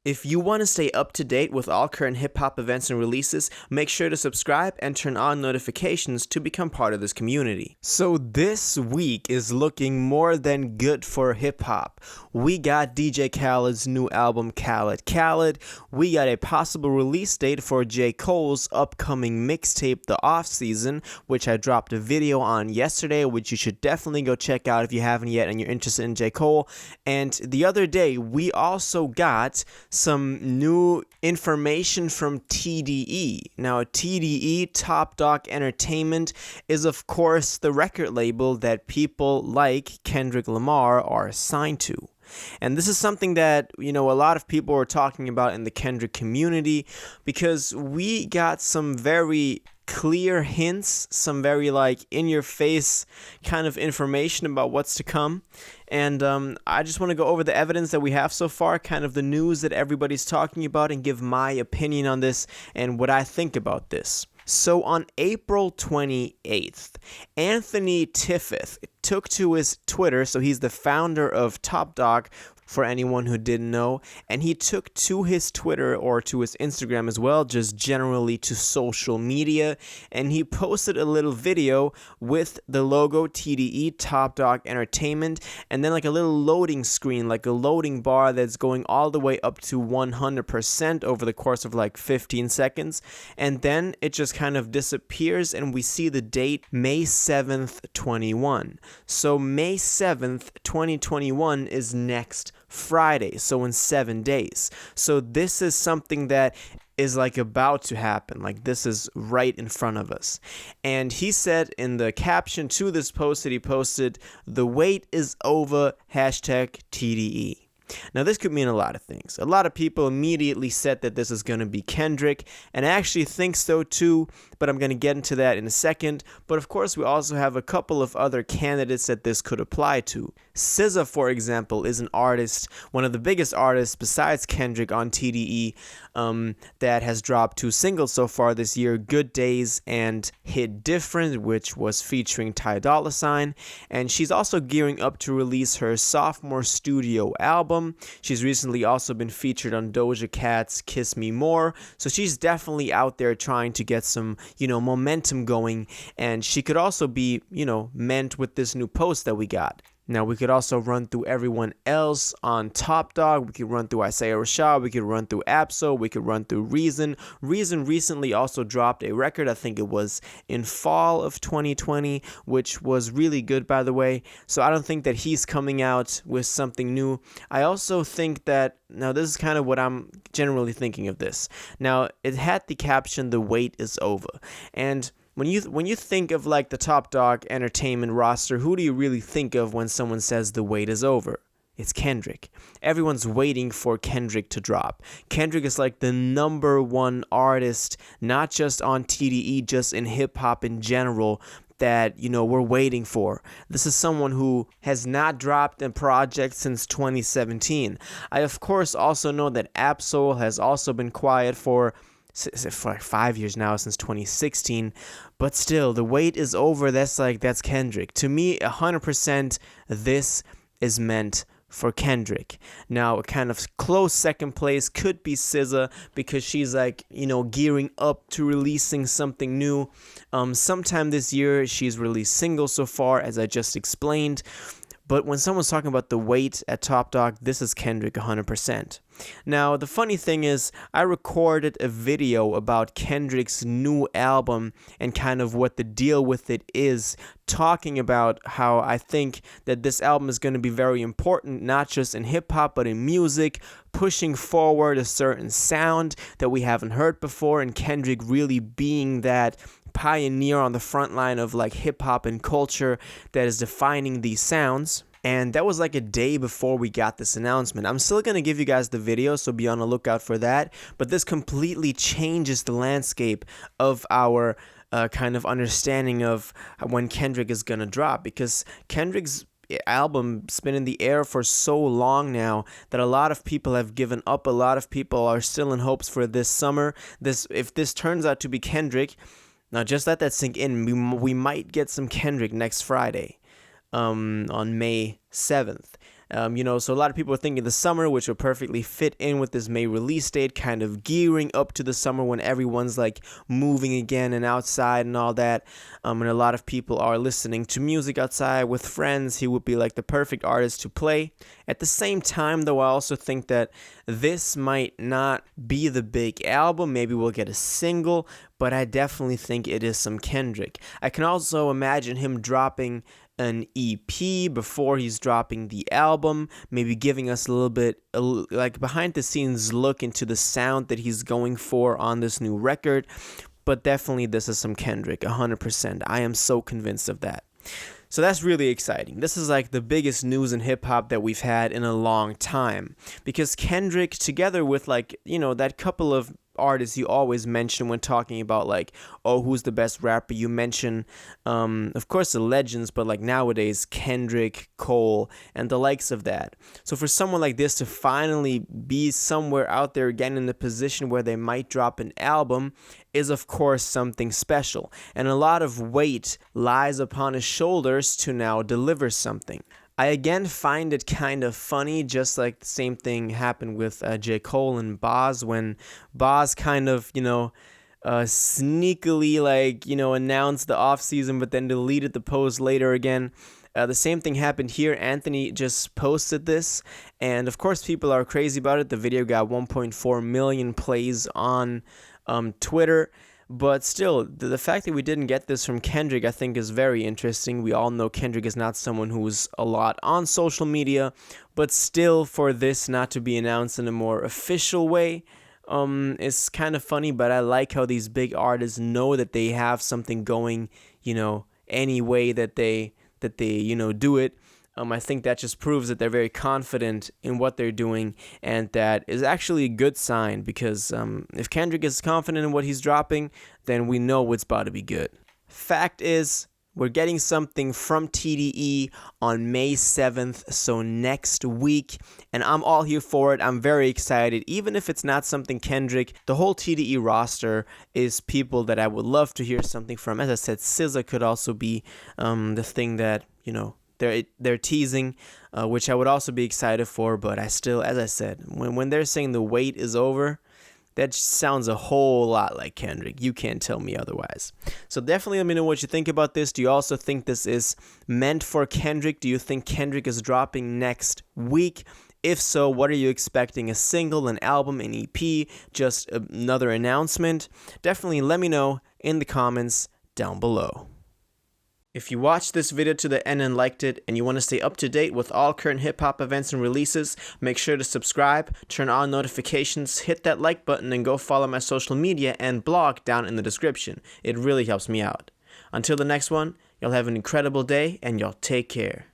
If you want to stay up to date with all current hip-hop events and releases, make sure to subscribe and turn on notifications to become part of this community. So this week is looking more than good for hip-hop. We got DJ Khaled's new album, Khaled. We got a possible release date for J. Cole's upcoming mixtape, The Off Season, which I dropped a video on yesterday, which you should definitely go check out if you haven't yet and you're interested in J. Cole. And the other day, we also got some new information from TDE. Now, TDE, Top Dog Entertainment, is of course the record label that people like Kendrick Lamar are signed to. And this is something that, a lot of people are talking about in the Kendrick community, because we got some very clear hints, some very in-your-face kind of information about what's to come. And I just want to go over the evidence that we have so far, kind of the news that everybody's talking about, and give my opinion on this and what I think about this. So on April 28th, Anthony Tiffith took to his Twitter, so he's the founder of Top Dog, for anyone who didn't know, and he took to his Twitter or to his Instagram as well, just generally to social media, and he posted a little video with the logo TDE, Top Dog Entertainment, and then a little loading screen, like a loading bar that's going all the way up to 100% over the course of 15 seconds, and then it just kind of disappears, and we see the date May 7th, 21. So May 7th, 2021 is next Friday, so in 7 days. So this is something that is about to happen. This is right in front of us. And he said in the caption to this post that he posted, "The wait is over, #TDE." Now, this could mean a lot of things. A lot of people immediately said that this is going to be Kendrick, and I actually think so too, but I'm going to get into that in a second. But of course, we also have a couple of other candidates that this could apply to. SZA, for example, is an artist, one of the biggest artists besides Kendrick on TDE, that has dropped 2 singles so far this year, Good Days and Hit Different, which was featuring Ty Dolla $ign. And she's also gearing up to release her sophomore studio album. She's recently also been featured on Doja Cat's Kiss Me More, so she's definitely out there trying to get some, momentum going, and she could also be, meant with this new post that we got. Now, we could also run through everyone else on Top Dog. We could run through Isaiah Rashad. We could run through Absol. We could run through Reason. Reason recently also dropped a record. I think it was in fall of 2020, which was really good, by the way. So I don't think that he's coming out with something new. I also think that, now this is kind of what I'm generally thinking of this. Now, it had the caption, "The wait is over." And when you think of the Top Dog Entertainment roster, who do you really think of when someone says the wait is over? It's Kendrick. Everyone's waiting for Kendrick to drop. Kendrick is the number one artist, not just on TDE, just in hip-hop in general, that, we're waiting for. This is someone who has not dropped a project since 2017. I, of course, also know that Absol has also been quiet for 5 years now, since 2016, but still, the wait is over. That's Kendrick. To me, 100%, this is meant for Kendrick. Now, a kind of close second place could be SZA, because she's gearing up to releasing something new. Sometime this year, she's released singles so far, as I just explained. But when someone's talking about the wait at Top Dog, this is Kendrick 100%. Now, the funny thing is, I recorded a video about Kendrick's new album and kind of what the deal with it is, talking about how I think that this album is going to be very important, not just in hip-hop, but in music, pushing forward a certain sound that we haven't heard before, and Kendrick really being that pioneer on the front line of hip-hop and culture that is defining these sounds. And that was a day before we got this announcement. I'm still going to give you guys the video, so be on the lookout for that. But this completely changes the landscape of our kind of understanding of when Kendrick is going to drop, because Kendrick's album's been in the air for so long now that a lot of people have given up. A lot of people are still in hopes for this summer. If this turns out to be Kendrick, now just let that sink in. We might get some Kendrick next Friday. On May 7th. So a lot of people are thinking the summer, which will perfectly fit in with this May release date, kind of gearing up to the summer when everyone's like moving again and outside and all that. And a lot of people are listening to music outside with friends. He would be like the perfect artist to play. At the same time, though, I also think that this might not be the big album. Maybe we'll get a single, but I definitely think it is some Kendrick. I can also imagine him dropping an EP before he's dropping the album, maybe giving us a little bit like behind the scenes look into the sound that he's going for on this new record. But definitely this is some Kendrick, 100%. I am so convinced of that. So that's really exciting. This is like the biggest news in hip hop that we've had in a long time, because Kendrick, together with that couple of artists you always mention when talking about who's the best rapper, you mention of course the legends, but nowadays Kendrick, Cole, and the likes of that. So for someone like this to finally be somewhere out there again in the position where they might drop an album is of course something special, and a lot of weight lies upon his shoulders to now deliver something. I again find it kind of funny, just like the same thing happened with J. Cole and Boz, when Boz kind of, sneakily, announced the off-season but then deleted the post later again. The same thing happened here. Anthony just posted this, and of course people are crazy about it. The video got 1.4 million plays on Twitter. But still, the fact that we didn't get this from Kendrick, I think, is very interesting. We all know Kendrick is not someone who's a lot on social media, but still, for this not to be announced in a more official way is kind of funny. But I like how these big artists know that they have something going, any way that they do it. I think that just proves that they're very confident in what they're doing, and that is actually a good sign, because if Kendrick is confident in what he's dropping, then we know it's about to be good. Fact is, we're getting something from TDE on May 7th, so next week, and I'm all here for it. I'm very excited. Even if it's not something Kendrick, the whole TDE roster is people that I would love to hear something from. As I said, SZA could also be the thing that, they're teasing, which I would also be excited for. But I still, as I said, when they're saying the wait is over, that sounds a whole lot like Kendrick. You can't tell me otherwise. So definitely let me know what you think about this. Do you also think this is meant for Kendrick? Do you think Kendrick is dropping next week? If so, what are you expecting? A single, an album, an EP, just another announcement? Definitely let me know in the comments down below. If you watched this video to the end and liked it, and you want to stay up to date with all current hip-hop events and releases, make sure to subscribe, turn on notifications, hit that like button, and go follow my social media and blog down in the description. It really helps me out. Until the next one, y'all have an incredible day, and y'all take care.